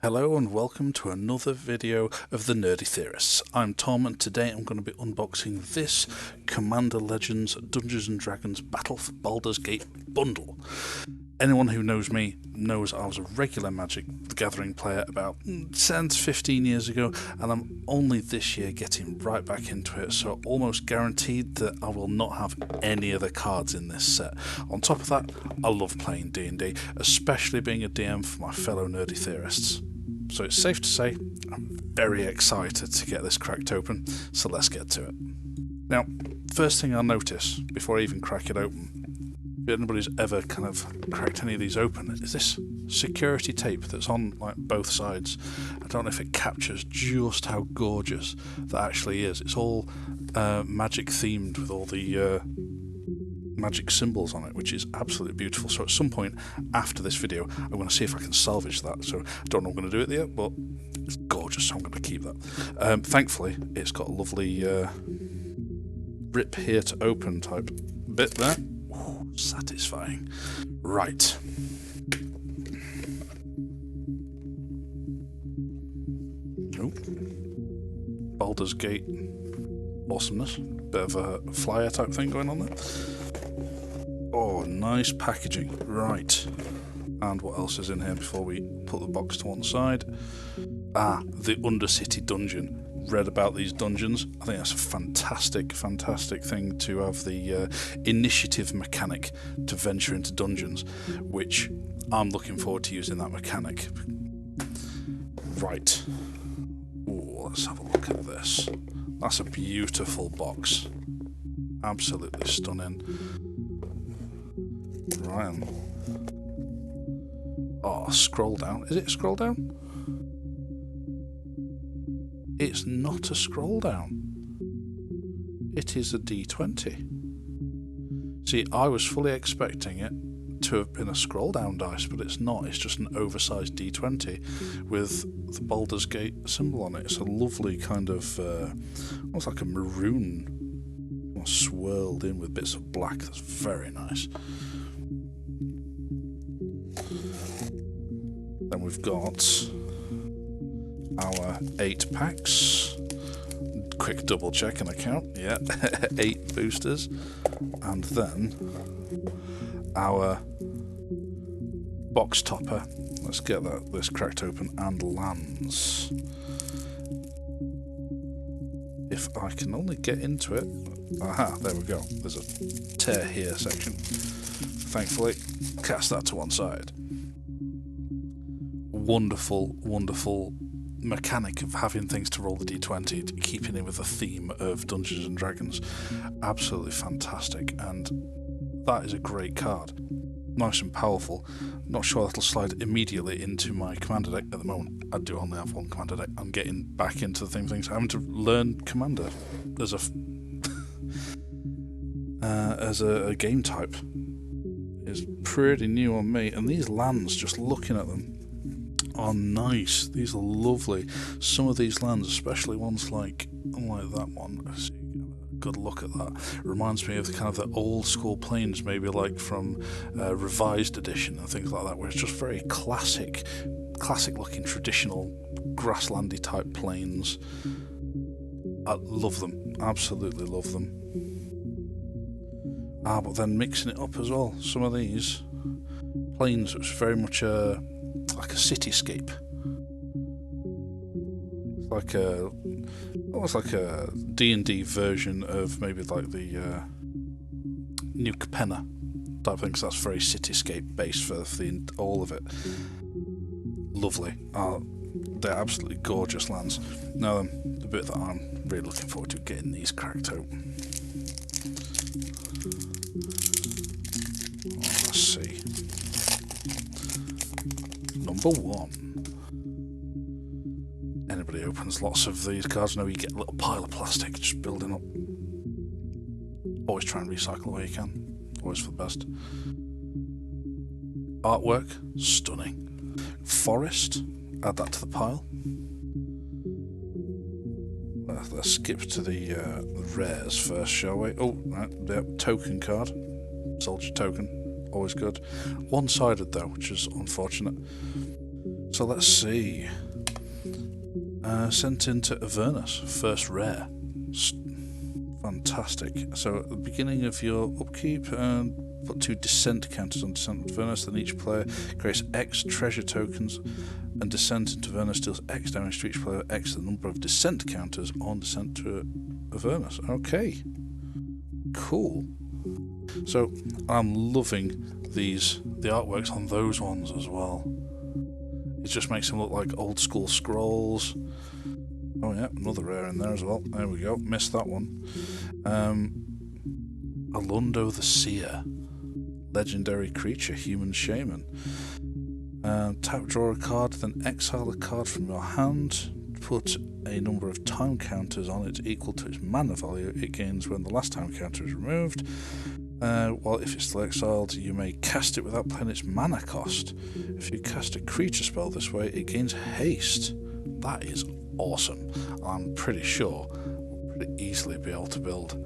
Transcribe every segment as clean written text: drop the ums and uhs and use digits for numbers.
Hello and welcome to another video of the Nerdy Theorists. I'm Tom and today I'm going to be unboxing this Commander Legends Dungeons & Dragons Battle for Baldur's Gate bundle. Anyone who knows me knows I was a regular Magic the Gathering player about 10 to 15 years ago, and I'm only this year getting right back into it, so almost guaranteed that I will not have any of the cards in this set. On top of that, I love playing D&D, especially being a DM for my fellow nerdy theorists. So it's safe to say I'm very excited to get this cracked open, so let's get to it. Now, first thing I'll notice before I even crack it open, if anybody's ever kind of cracked any of these open, is this security tape that's on like both sides. I don't know if it captures just how gorgeous that actually is. It's all magic themed with all the magic symbols on it, which is absolutely beautiful. So at some point after this video I'm going to see if I can salvage that. So I don't know if I'm going to do it yet, but it's gorgeous, so I'm going to keep that. Thankfully it's got a lovely rip here to open type bit there. Satisfying. Right. Oh. Baldur's Gate awesomeness. Bit of a flyer type thing going on there. Oh, nice packaging. Right. And what else is in here before we put the box to one side? Ah, the Undercity Dungeon. Read about these dungeons. I think that's a fantastic thing to have the initiative mechanic to venture into dungeons, which I'm looking forward to using that mechanic. Right. Ooh, let's have a look at this. That's a beautiful box. Absolutely stunning. Right. Oh, scroll down. Is it a scroll down? It's not a scroll down. It is a D20. See, I was fully expecting it to have been a scroll down dice, but it's not. It's just an oversized D20 with the Baldur's Gate symbol on it. It's a lovely kind of, almost like a maroon, swirled in with bits of black. That's very nice. Then we've got our 8 packs. Quick double check and account. Yeah, 8 boosters. And then our box topper. Let's get this cracked open, and lands. If I can only get into it. Aha, there we go. There's a tear here section. Thankfully, cast that to one side. Wonderful mechanic of having things to roll the d20, keeping in with the theme of Dungeons and Dragons. Absolutely fantastic, and that is a great card. Nice and powerful. Not sure that'll slide immediately into my commander deck at the moment. I do only have one commander deck. I'm getting back into the things. Having to learn commander as a as a game type is pretty new on me, and these lands, just looking at them, are nice. These are lovely. Some of these lands, especially ones like that one, let's see, good look at that. Reminds me of the kind of the old school planes, maybe like from revised edition and things like that, where it's just very classic looking traditional grasslandy type planes. I love them, absolutely love them. But then mixing it up as well. Some of these planes, it's very much like a cityscape. It's like almost like a D&D version of maybe like the New Capenna type thing, so that's very cityscape based for all of it. Lovely. They're absolutely gorgeous lands. Now then, the bit that I'm really looking forward to, getting these cracked open. Let's see. Number 1. Anybody opens lots of these cards know you get a little pile of plastic just building up. Always try and recycle where you can. Always for the best. Artwork, stunning. Forest, add that to the pile. Let's skip to the rares first, shall we? Oh, right, yep, token card. Soldier token, always good. One-sided though, which is unfortunate. So let's see. Sent into Avernus, first rare. Fantastic. So at the beginning of your upkeep, put 2 descent counters on Descent into Avernus, then each player creates X treasure tokens, and Descent into Avernus deals X damage to each player, X the number of descent counters on Descent to Avernus. Okay. Cool. So I'm loving the artworks on those ones as well. It just makes them look like old school scrolls. Oh yeah, another rare in there as well. There we go. Missed that one. Alundo the Seer, legendary creature, human shaman. Tap, draw a card, then exile a card from your hand. Put a number of time counters on it equal to its mana value it gains when the last time counter is removed. While if it's still exiled, you may cast it without paying its mana cost. If you cast a creature spell this way, it gains haste. That is awesome. I'm pretty sure we'll pretty easily be able to build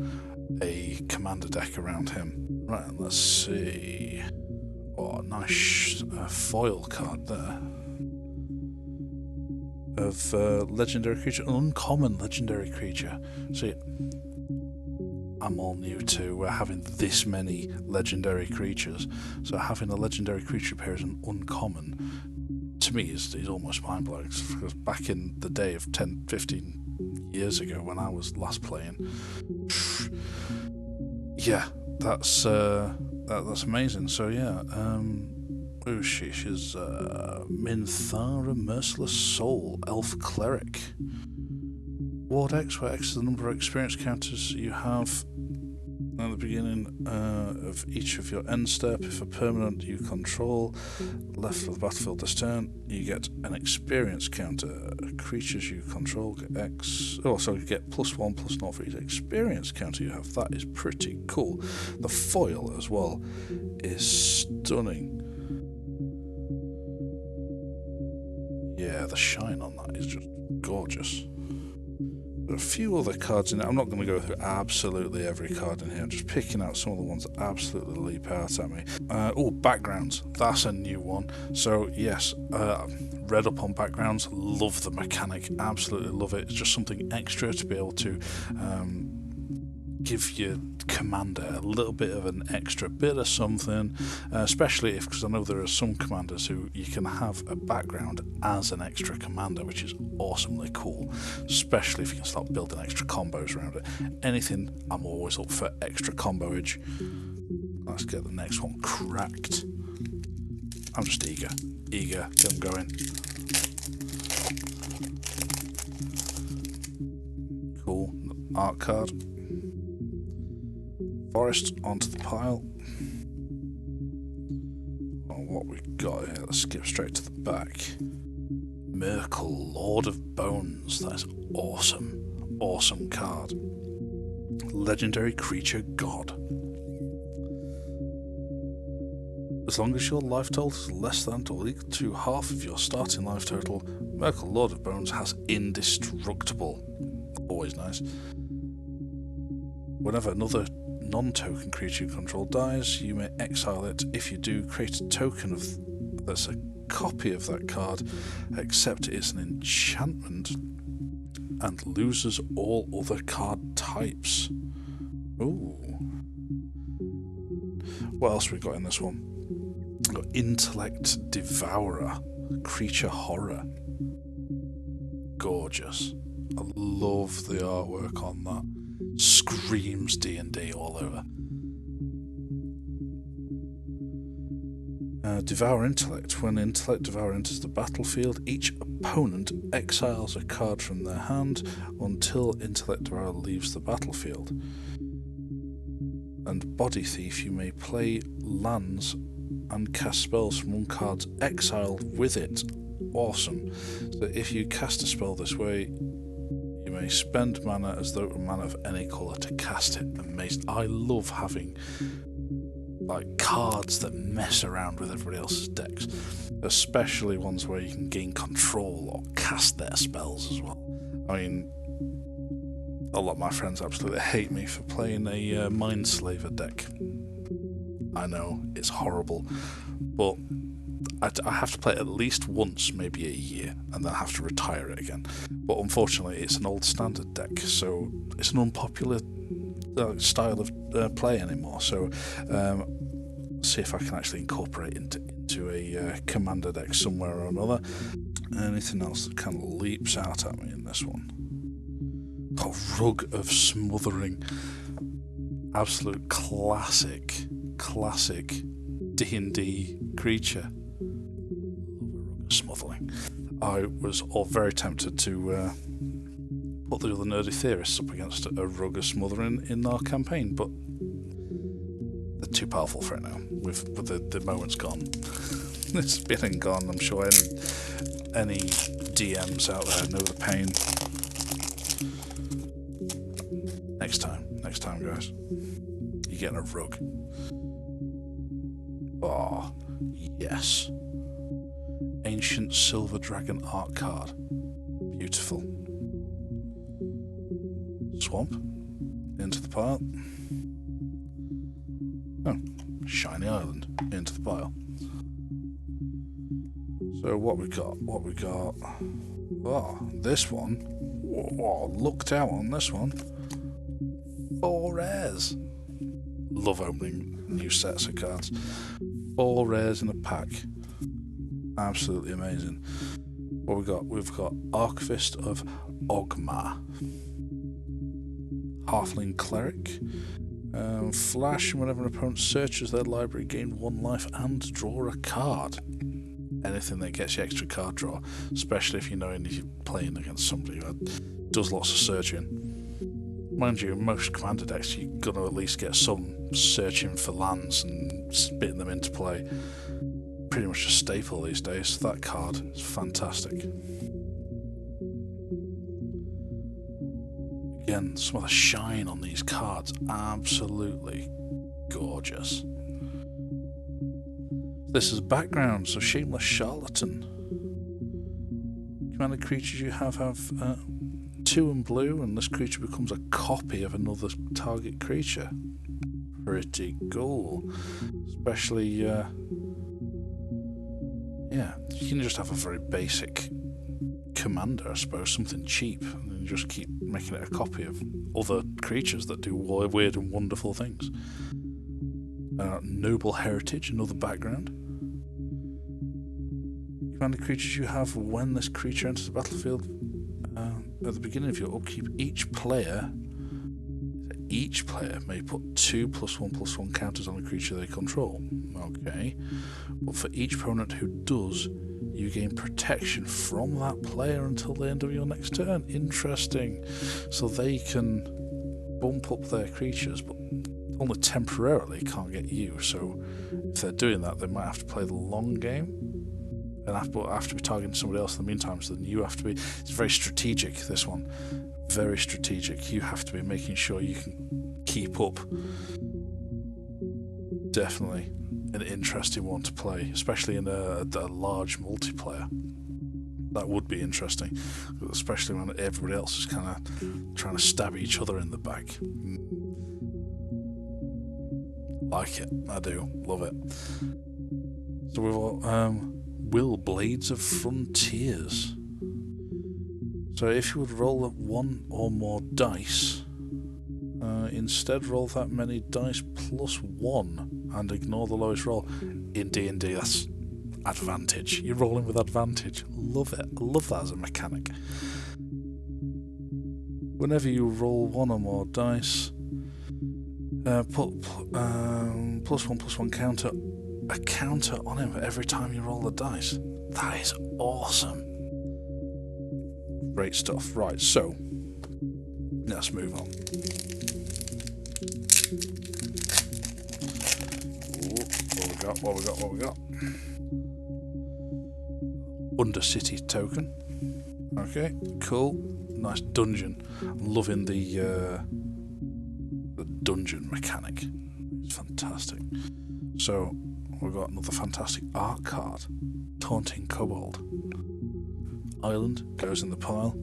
a commander deck around him. Right, let's see. Oh, nice foil card there. Of legendary creature, an uncommon legendary creature. See, I'm all new to having this many legendary creatures, so having a legendary creature appear as an uncommon, to me, is almost mind-blowing, because back in the day of 10, 15 years ago when I was last playing, yeah, that's amazing. So yeah, who is she? She's Minthara, Merciless Soul, Elf Cleric. Ward X, where X is the number of experience counters you have at the beginning of each of your end step. If a permanent you control left of the battlefield this turn, you get an experience counter. Creatures you control get X. Oh, sorry, you get +1/+0 for each experience counter you have. That is pretty cool. The foil as well is stunning. Yeah, the shine on that is just gorgeous. There are a few other cards in it. I'm not going to go through absolutely every card in here. I'm just picking out some of the ones that absolutely leap out at me. Oh, backgrounds. That's a new one. So, yes, read up on backgrounds. Love the mechanic. Absolutely love it. It's just something extra to be able to give your commander a little bit of an extra bit of something, especially because I know there are some commanders who you can have a background as an extra commander, which is awesomely cool, especially if you can start building extra combos around it. Anything, I'm always up for extra comboage. Let's get the next one cracked. I'm just eager, get them going. Cool, art card. Forest onto the pile. Oh, what we got here, let's skip straight to the back. Merkle, Lord of Bones. That's awesome. Awesome card. Legendary creature god. As long as your life total is less than or equal to half of your starting life total, Merkle, Lord of Bones has indestructible. Always nice. Whenever another non-token creature you control dies, you may exile it. If you do, create a token that's a copy of that card, except it is an enchantment, and loses all other card types. Ooh. What else we got in this one? We've got Intellect Devourer, creature horror. Gorgeous. I love the artwork on that. Screams D&D all over. Devour Intellect. When Intellect Devourer enters the battlefield, each opponent exiles a card from their hand until Intellect Devourer leaves the battlefield. And Body Thief, you may play lands and cast spells from one card's exiled with it. Awesome. So if you cast a spell this way, you may spend mana as though it were mana of any colour to cast it. Amazing. I love having like cards that mess around with everybody else's decks, especially ones where you can gain control or cast their spells as well. I mean, a lot of my friends absolutely hate me for playing a Mindslaver deck. I know, it's horrible, but I have to play it at least once, maybe a year, and then I have to retire it again. But unfortunately, it's an old standard deck, so it's an unpopular style of play anymore. So see if I can actually incorporate into a commander deck somewhere or another. Anything else that kind of leaps out at me in this one? Oh, Rug of Smothering. Absolute classic D&D creature. Love a Rug of Smothering. I was all very tempted to put the other nerdy theorists up against a Rug of Smothering in our campaign, but they're too powerful for it now. With the moment's gone. It's been and gone. I'm sure any DMs out there know the pain. Next time, guys. You're getting a rug. Oh, yes. Ancient Silver Dragon art card. Beautiful. Swamp. Into the pile. Oh, Shiny Island. Into the pile. So what we got? Oh, this one. Whoa, looked out on this one. 4 rares. Love opening new sets of cards. 4 rares in a pack. Absolutely amazing. What we got? We've got Archivist of Ogma. Halfling Cleric. Flash, whenever an opponent searches their library, gain 1 life and draw a card. Anything that gets you extra card draw, especially if you know you're playing against somebody who does lots of searching. Mind you, in most commander decks you're going to at least get some searching for lands and spitting them into play. Pretty much a staple these days. That card is fantastic. Again, some of the shine on these cards, absolutely gorgeous. This is background, so Shameless Charlatan. Commander creatures you have 2 and blue, and this creature becomes a copy of another target creature. Pretty cool. Especially, yeah, you can just have a very basic commander, I suppose, something cheap, and then just keep making it a copy of other creatures that do weird and wonderful things. Noble Heritage, another background. Commander creatures you have when this creature enters the battlefield. At the beginning of your upkeep, each player may put 2 +1/+1 counters on a creature they control. Okay. But for each opponent who does, you gain protection from that player until the end of your next turn. Interesting. So they can bump up their creatures, but only temporarily can't get you. So if they're doing that, they might have to play the long game and have to be targeting somebody else in the meantime. So then you have to be. It's very strategic, this one. Very strategic. You have to be making sure you can keep up. Definitely an interesting one to play, especially in a large multiplayer. That would be interesting, especially when everybody else is kind of trying to stab each other in the back. Like it, I do, love it. So we've got Will Blades of Frontiers. So if you would roll 1 or more dice, instead roll that many dice +1 and ignore the lowest roll. In D&D, that's advantage. You're rolling with advantage. Love it. I love that as a mechanic. Whenever you roll 1 or more dice, put +1/+1 counter, a counter on him every time you roll the dice. That is awesome. Great stuff. Right, so let's move on. What we got? Undercity token. Okay, cool. Nice dungeon. I'm loving the dungeon mechanic. It's fantastic. So we've got another fantastic art card. Taunting Kobold. Island goes in the pile.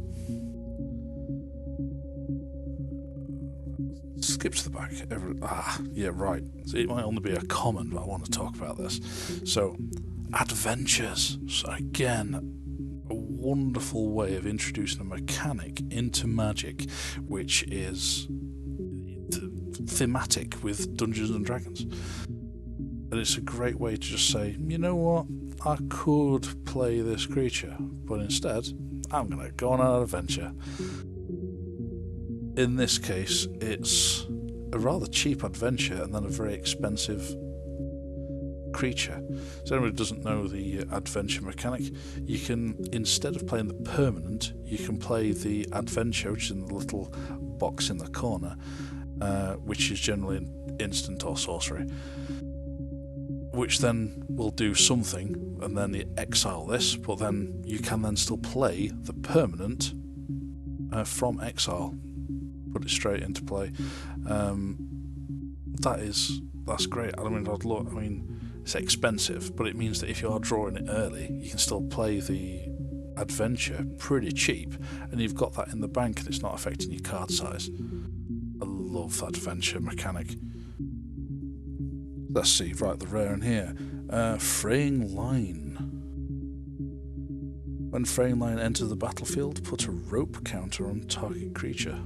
Skip to the back. Yeah, right. So it might only be a common, but I want to talk about this. So, adventures. So again, a wonderful way of introducing a mechanic into Magic, which is thematic with Dungeons and Dragons. And it's a great way to just say, you know what, I could play this creature, but instead, I'm going to go on an adventure. In this case, it's a rather cheap adventure and then a very expensive creature. So anyone who doesn't know the adventure mechanic, you can, instead of playing the permanent, you can play the adventure, which is in the little box in the corner, which is generally an instant or sorcery, which then will do something, and then you exile this, but then you can then still play the permanent from exile, put it straight into play. That's great. I mean, it's expensive, but it means that if you are drawing it early, you can still play the adventure pretty cheap, and you've got that in the bank, and it's not affecting your card size. I love that adventure mechanic. Let's see, right, the rare in here. Fraying Line. When Fraying Line enters the battlefield, put a rope counter on target creature.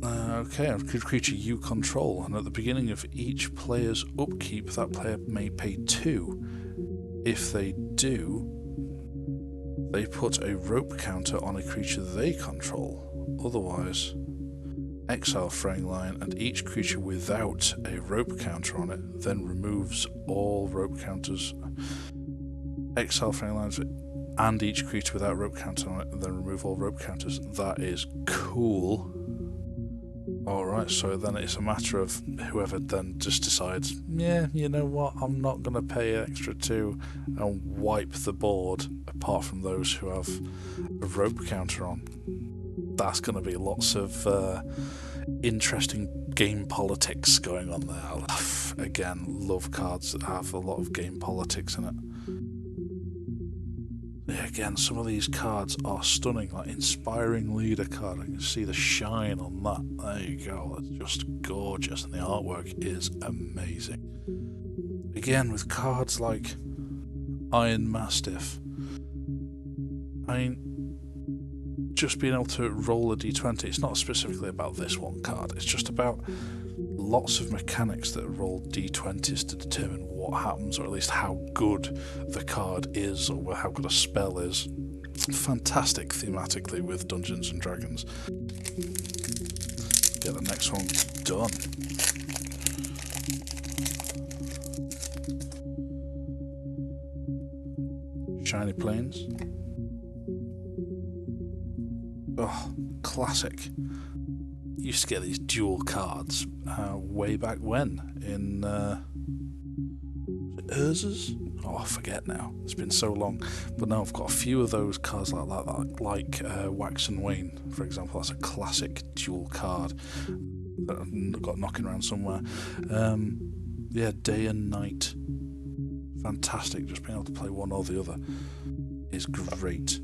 Okay, a creature you control, and at the beginning of each player's upkeep, that player may pay 2. If they do, they put a rope counter on a creature they control. Otherwise, exile Fraying Line, and each creature without a rope counter on it then removes all rope counters. Exile Fraying Lines and each creature without rope counter on it, and then remove all rope counters. That is cool. Alright, so then it's a matter of whoever then just decides, yeah, you know what, I'm not going to pay an extra 2 and wipe the board, apart from those who have a rope counter on. That's going to be lots of interesting game politics going on there. Again, love cards that have a lot of game politics in it. Yeah, again, some of these cards are stunning, like Inspiring Leader card. I can see the shine on that. There you go, that's just gorgeous, and the artwork is amazing. Again, with cards like Iron Mastiff, I mean, just being able to roll a d20, it's not specifically about this one card, it's just about lots of mechanics that roll d20s to determine what happens, or at least how good the card is, or how good a spell is. Fantastic thematically with Dungeons and Dragons. Get the next one done. Shiny Plains. Oh, classic. Used to get these dual cards way back when in Urza's? Oh, I forget now. It's been so long. But now I've got a few of those cards like that, like Wax and Wane, for example. That's a classic dual card that I've got knocking around somewhere. Yeah, Day and Night. Fantastic. Just being able to play one or the other is great.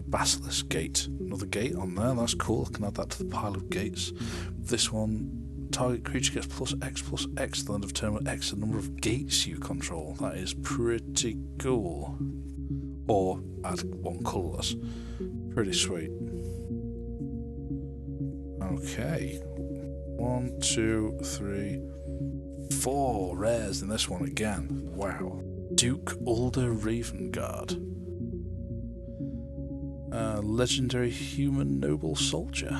Basilisk Gate. Another gate on there, that's cool. I can add that to the pile of gates. This one, target creature gets +X at the end of turn with X the number of gates you control. That is pretty cool. Or add one colourless. Pretty sweet. Okay. 1, 2, 3, 4 rares in this one again. Wow. Duke Ulder Ravengard. Legendary human noble soldier.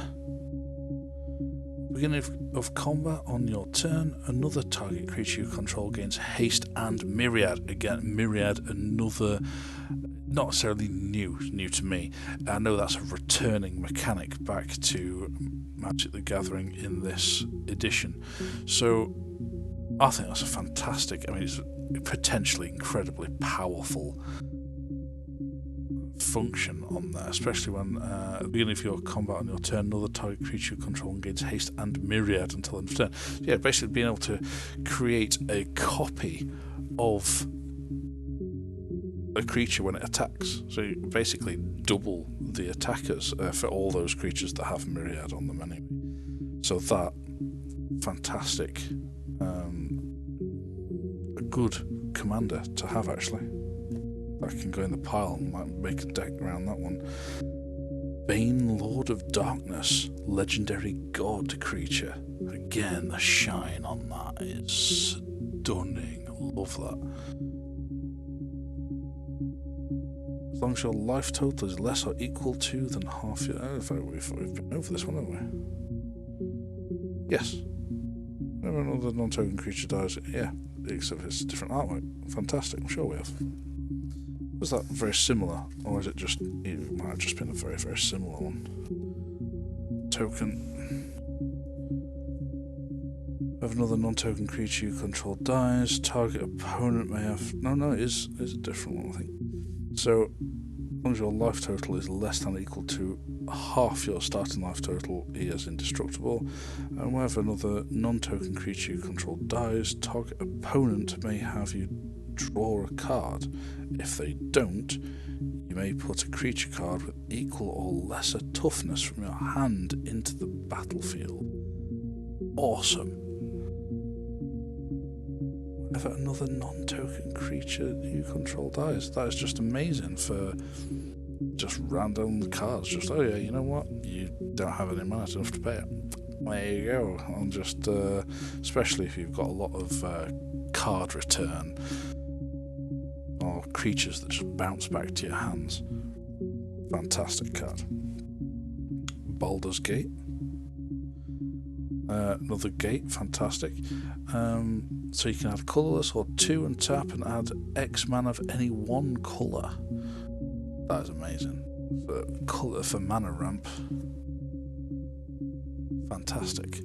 Beginning of combat on your turn, another target creature you control gains haste and myriad. Again, myriad, another, not necessarily new to me. I know that's a returning mechanic back to Magic the Gathering in this edition. So I think that's a fantastic, I mean, it's potentially incredibly powerful function on there, especially when at the beginning of your combat on your turn, another target creature you control gains haste and myriad until end of turn. So yeah, basically being able to create a copy of a creature when it attacks. So you basically double the attackers for all those creatures that have myriad on them anyway. So that fantastic good commander to have, actually. I can go in the pile and might make a deck around that one. Bane, Lord of Darkness, legendary god creature. Again, the shine on that is stunning. Love that. As long as your life total is less or equal to than half your... Oh, in fact, we've been over this one, haven't we? Yes. Whenever another non-token creature dies, yeah, except it's a different artwork. Fantastic, I'm sure we have. Was that very similar, or is it just... It might have just been a very, very similar one. Token. Have another non-token creature you control dies, target opponent may have... No, it is a different one, I think. So, as long as your life total is less than or equal to half your starting life total, he is indestructible. And whenever another non-token creature you control dies, target opponent may have you draw a card. If they don't, you may put a creature card with equal or lesser toughness from your hand into the battlefield. Awesome. Whenever another non-token creature you control dies, that is just amazing for just random cards. Just, oh yeah, you know what? You don't have any mana enough to pay it. There you go. And just, especially if you've got a lot of card return or creatures that just bounce back to your hands. Fantastic card. Baldur's Gate. Another gate, fantastic. So you can add colourless or 2 and tap and add X mana of any one colour. That is amazing. For mana ramp. Fantastic.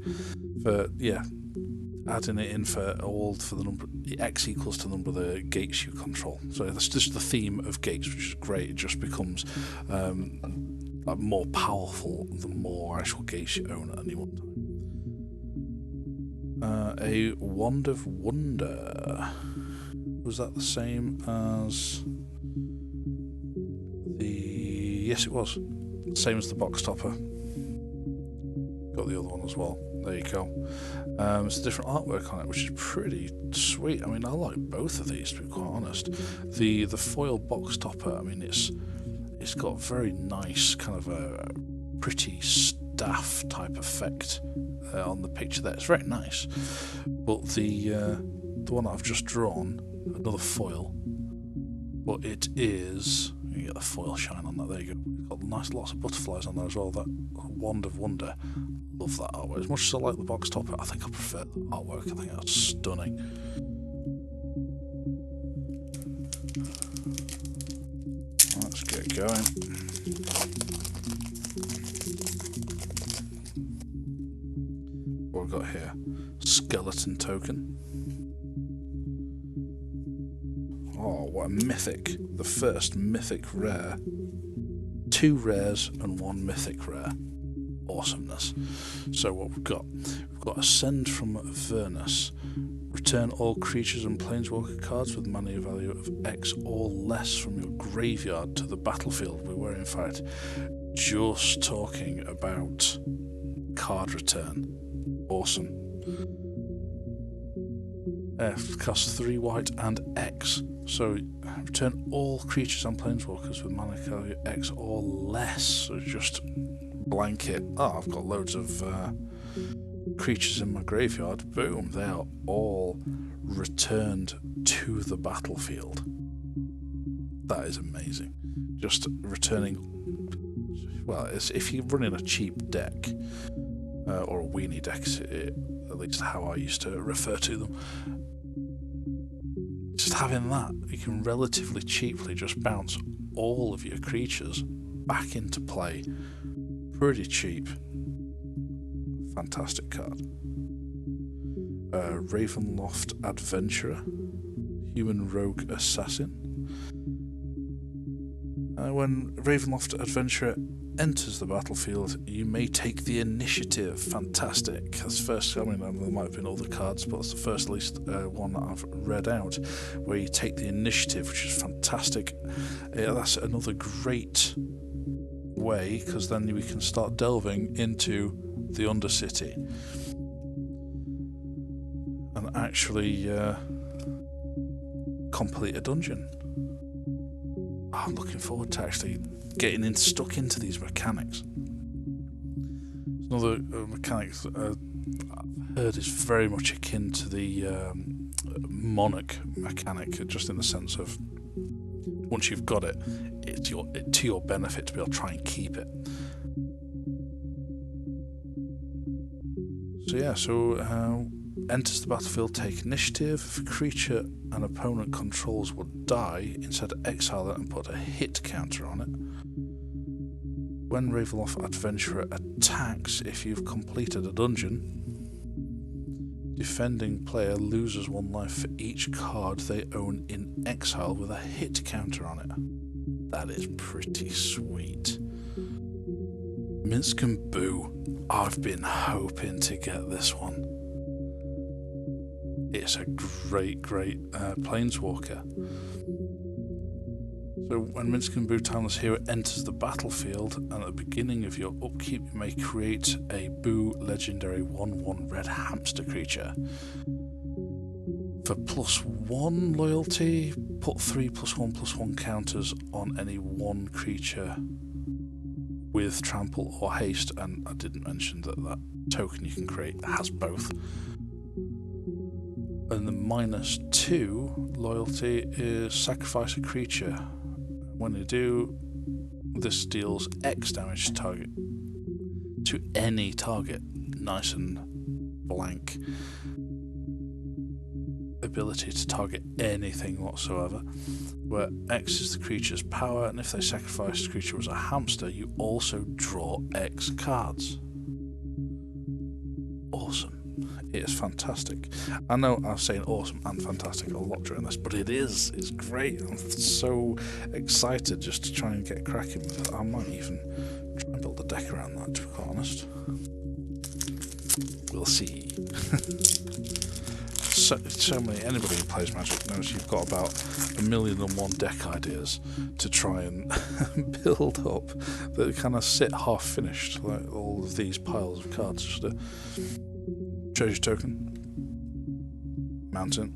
Adding it in for the number, X equals to the number of the gates you control. So that's just the theme of gates, which is great. It just becomes more powerful the more actual gates you own at any one time. A Wand of Wonder. Was that the same as the... Yes, it was. Same as the box topper. Got the other one as well. There you go. It's a different artwork on it, which is pretty sweet. I mean, I like both of these, to be quite honest. The foil box topper, I mean, it's got very nice kind of a pretty staff type effect on the picture there. It's very nice. But the one that I've just drawn, another foil, but it is... You get the foil shine on that. There you go. It's got nice lots of butterflies on there as well. That Wand of Wonder. Love that artwork. As much as I like the box topper, I think I prefer the artwork. I think that's stunning. Let's get going. What we've got here? Skeleton token. Oh, what a mythic. The first mythic rare. 2 rares and 1 mythic rare. Awesomeness. So what we've got Ascend from Avernus. Return all creatures and planeswalker cards with mana value of X or less from your graveyard to the battlefield. We were in fact just talking about card return. Awesome. Costs 3 white and X. So return all creatures and planeswalkers with mana value X or less. So just blanket. Oh, I've got loads of creatures in my graveyard. Boom, they are all returned to the battlefield. That is amazing. Just returning. Well, if you're running a cheap deck or a weenie deck, at least how I used to refer to them. Just having that, you can relatively cheaply just bounce all of your creatures back into play. Pretty cheap. Fantastic card. Ravenloft Adventurer. Human Rogue Assassin. When Ravenloft Adventurer enters the battlefield, you may take the initiative. Fantastic. That's first. I mean, there might have been other cards, but it's the first, at least one that I've read out, where you take the initiative, which is fantastic. That's another great way, because then we can start delving into the Undercity and actually complete a dungeon. Oh, I'm looking forward to actually getting stuck into these mechanics. Another mechanic that I've heard is very much akin to the monarch mechanic, just in the sense of once you've got it, it's to your benefit to be able to try and keep it. So yeah, enters the battlefield, take initiative. If a creature an opponent controls would die, instead exile it and put a hit counter on it. When Ravenloft Adventurer attacks, if you've completed a dungeon, defending player loses 1 life for each card they own in exile with a hit counter on it. That is pretty sweet. Minsk and Boo. I've been hoping to get this one. It's a great planeswalker. So when Minsk and Boo Timeless Hero enters the battlefield, and at the beginning of your upkeep you may create a Boo legendary 1/1 red hamster creature. For +1 loyalty, put 3 +1/+1 counters on any 1 creature with trample or haste, and I didn't mention that that token you can create has both. And the -2 loyalty is sacrifice a creature. When you do, this deals X damage to any target. Nice and blank. Ability to target anything whatsoever, where X is the creature's power, and if they sacrifice the creature as a hamster, you also draw X cards. Awesome. It is fantastic. I know I was saying awesome and fantastic a lot during this, but it's great. I'm so excited just to try and get cracking with it. I might even try and build a deck around that, to be quite honest. We'll see. So many, anybody who plays Magic knows you've got about 1,000,001 deck ideas to try and build up that kind of sit half finished, like all of these piles of cards. Just a treasure token, mountain.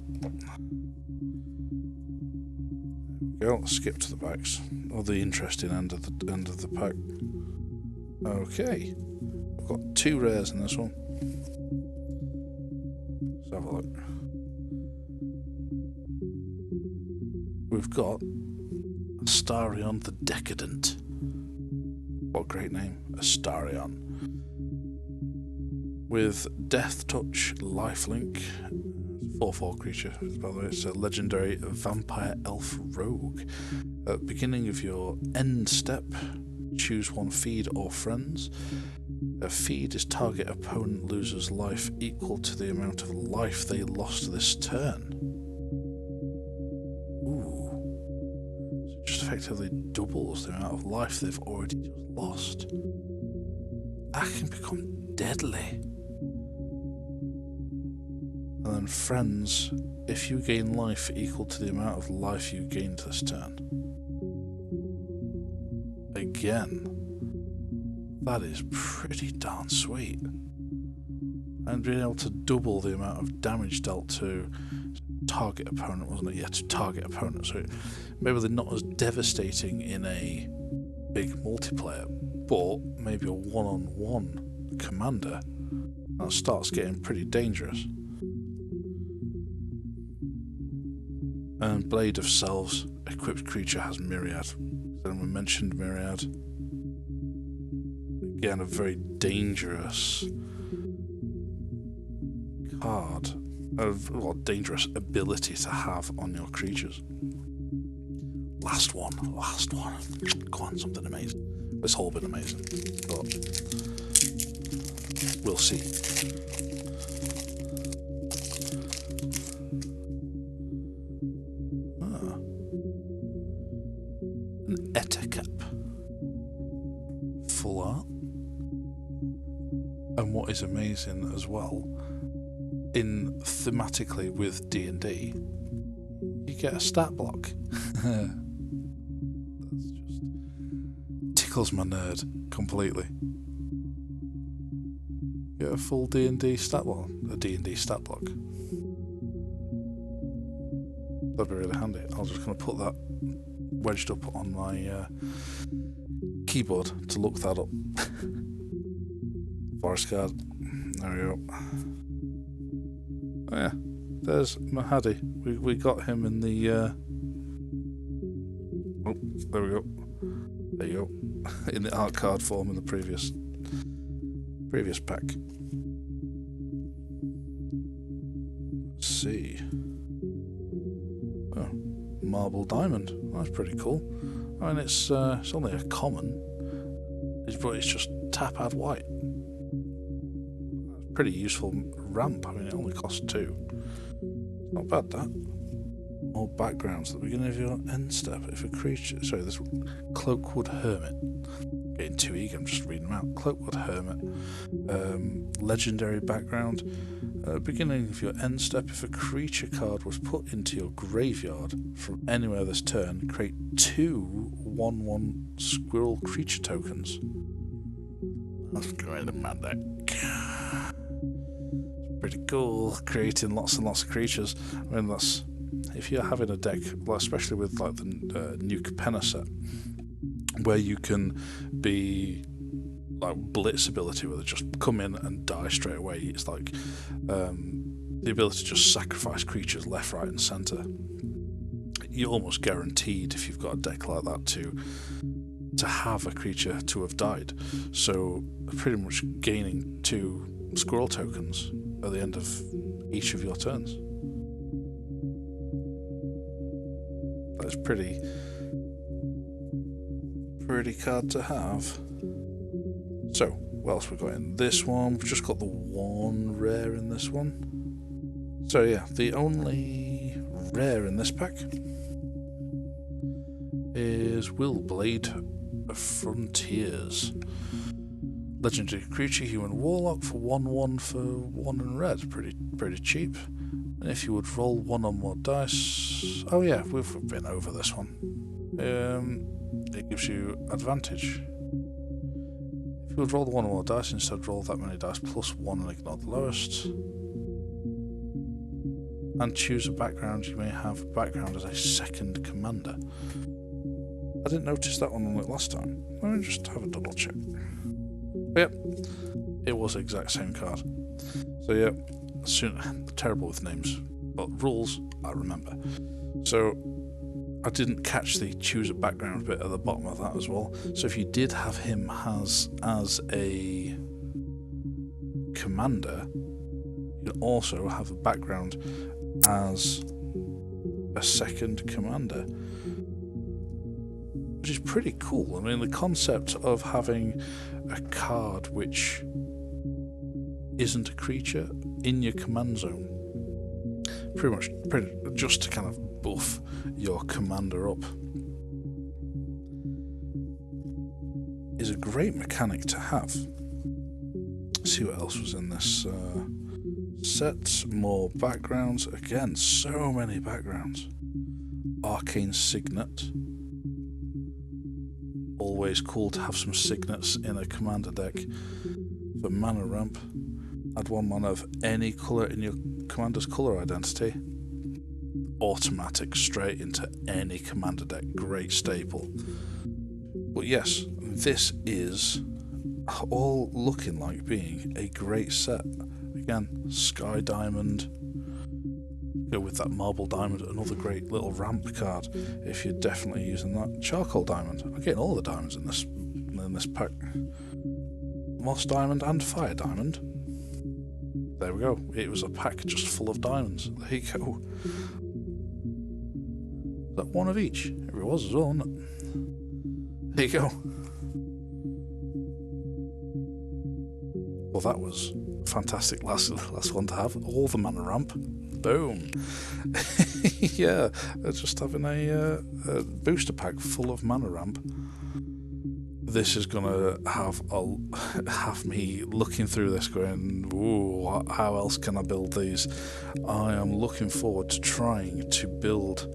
There we go. Skip to the backs, or the interesting end of the pack. Okay, I've got 2 rares in this one. Let's have a look. We've got Astarion the Decadent. What a great name, Astarion. With Death Touch, Lifelink, 4/4 creature, by the way. It's a legendary vampire elf rogue. At the beginning of your end step, choose 1 feed or friends. A feed is target opponent loses life equal to the amount of life they lost this turn. Ooh. So it just effectively doubles the amount of life they've already just lost. That can become deadly. And then friends, if you gain life equal to the amount of life you gained this turn. Again, that is pretty darn sweet. And being able to double the amount of damage dealt to target opponent, wasn't it? Yeah, to target opponent. So maybe they're not as devastating in a big multiplayer, but maybe a 1-on-1 commander, that starts getting pretty dangerous. And Blade of Selves, equipped creature has Myriad. Then we mentioned Myriad. Again, a very dangerous card, dangerous ability to have on your creatures. Last one. Go on, something amazing. This whole been amazing, but we'll see. An Ettercap. Full art. And what is amazing as well, thematically with D&D, you get a stat block. That's just tickles my nerd completely. You get a full D&D stat block, a D&D stat block. That'd be really handy. I'm just going to put that wedged up on my keyboard to look that up. Forest card. There we go. Oh yeah, there's Mahadi. We got him in the. Oh, there we go. There you go. In the art card form in the previous pack. Let's see. Oh, marble diamond. That's pretty cool. I mean, it's only a common, but it's just tap add white. That's a pretty useful ramp. I mean, it only costs 2. Not bad, that. More backgrounds at the beginning of your end step. If a creature... Sorry, this Cloakwood Hermit. Getting too eager, I'm just reading them out. Cloakwood Hermit. Legendary background. Beginning of your end step, if a creature card was put into your graveyard from anywhere this turn, create 2 1/1 squirrel creature tokens. That's going in my deck. Pretty cool, creating lots and lots of creatures. I mean, that's... If you're having a deck, well, especially with like the new Capenna set, where you can be like Blitz ability, where they just come in and die straight away. It's like the ability to just sacrifice creatures left, right, and centre. You're almost guaranteed if you've got a deck like that to have a creature to have died. So pretty much gaining 2 squirrel tokens at the end of each of your turns. That's pretty card to have. So, what else we got in this one? We've just got the 1 rare in this one. So yeah, the only rare in this pack is Willblade of Frontiers. Legendary creature, human warlock for 1/1 for 1 in red. Pretty cheap. And if you would roll 1 or more dice... Oh yeah, we've been over this one. It gives you advantage. If you would roll 1 or more dice, instead roll that many dice plus 1 and ignore the lowest. And choose a background. You may have a background as a second commander. I didn't notice that one on it last time. Let me just have a double check. But yep, it was the exact same card. So yeah, terrible with names, but rules I remember. So I didn't catch the choose a background bit at the bottom of that as well. So if you did have him as a commander, you can also have a background as a second commander, which is pretty cool. I mean, the concept of having a card which isn't a creature in your command zone, pretty just to kind of buff your commander up, is a great mechanic to have. Let's see what else was in this set. More backgrounds. Again, so many backgrounds. Arcane Signet. Always cool to have some signets in a commander deck. For mana ramp, add 1 mana of any colour in your commander's colour identity. Automatic straight into any commander deck. Great staple. But yes, this is all looking like being a great set. Again, Sky Diamond. Go with that Marble Diamond, another great little ramp card if you're definitely using that. Charcoal Diamond. I'm getting all the diamonds in this pack. Moss Diamond and Fire Diamond. There we go. It was a pack just full of diamonds. There you go. Is that one of each? It was as well, wasn't it? There you go. Well, that was fantastic. Last one to have. All the mana ramp. Boom. Yeah, just having a booster pack full of mana ramp. This is gonna have me looking through this going, ooh, how else can I build these? I am looking forward to trying to build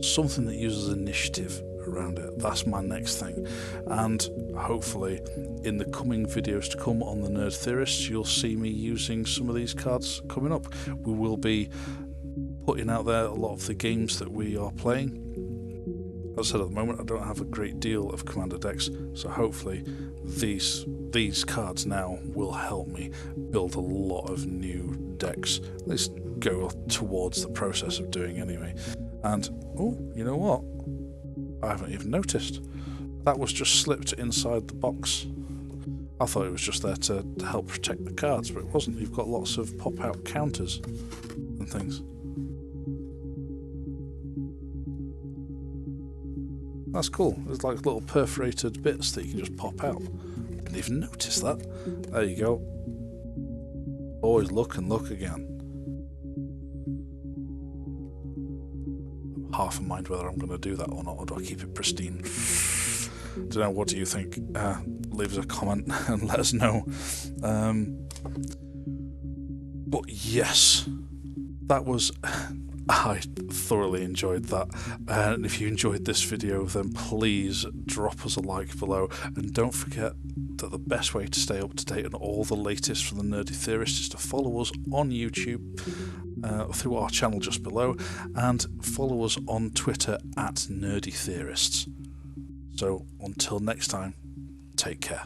something that uses initiative around it. That's my next thing, and hopefully in the coming videos to come on the Nerd Theorists, you'll see me using some of these cards coming up. We will be putting out there a lot of the games that we are playing. As I said, at the moment I don't have a great deal of Commander decks, so hopefully these cards now will help me build a lot of new decks, at least go towards the process of doing anyway. And, oh, you know what? I haven't even noticed. That was just slipped inside the box. I thought it was just there to help protect the cards, but it wasn't. You've got lots of pop-out counters and things. That's cool. There's like little perforated bits that you can just pop out. Didn't even notice that. There you go. Always look and look again. I'm half in mind whether I'm going to do that or not, or do I keep it pristine? Don't know. What do you think? Leave us a comment and let us know. But yes, that was... I thoroughly enjoyed that, and if you enjoyed this video then please drop us a like below, and don't forget that the best way to stay up to date on all the latest from the Nerdy Theorist is to follow us on YouTube through our channel just below, and follow us on Twitter at Nerdy Theorists. So until next time, take care.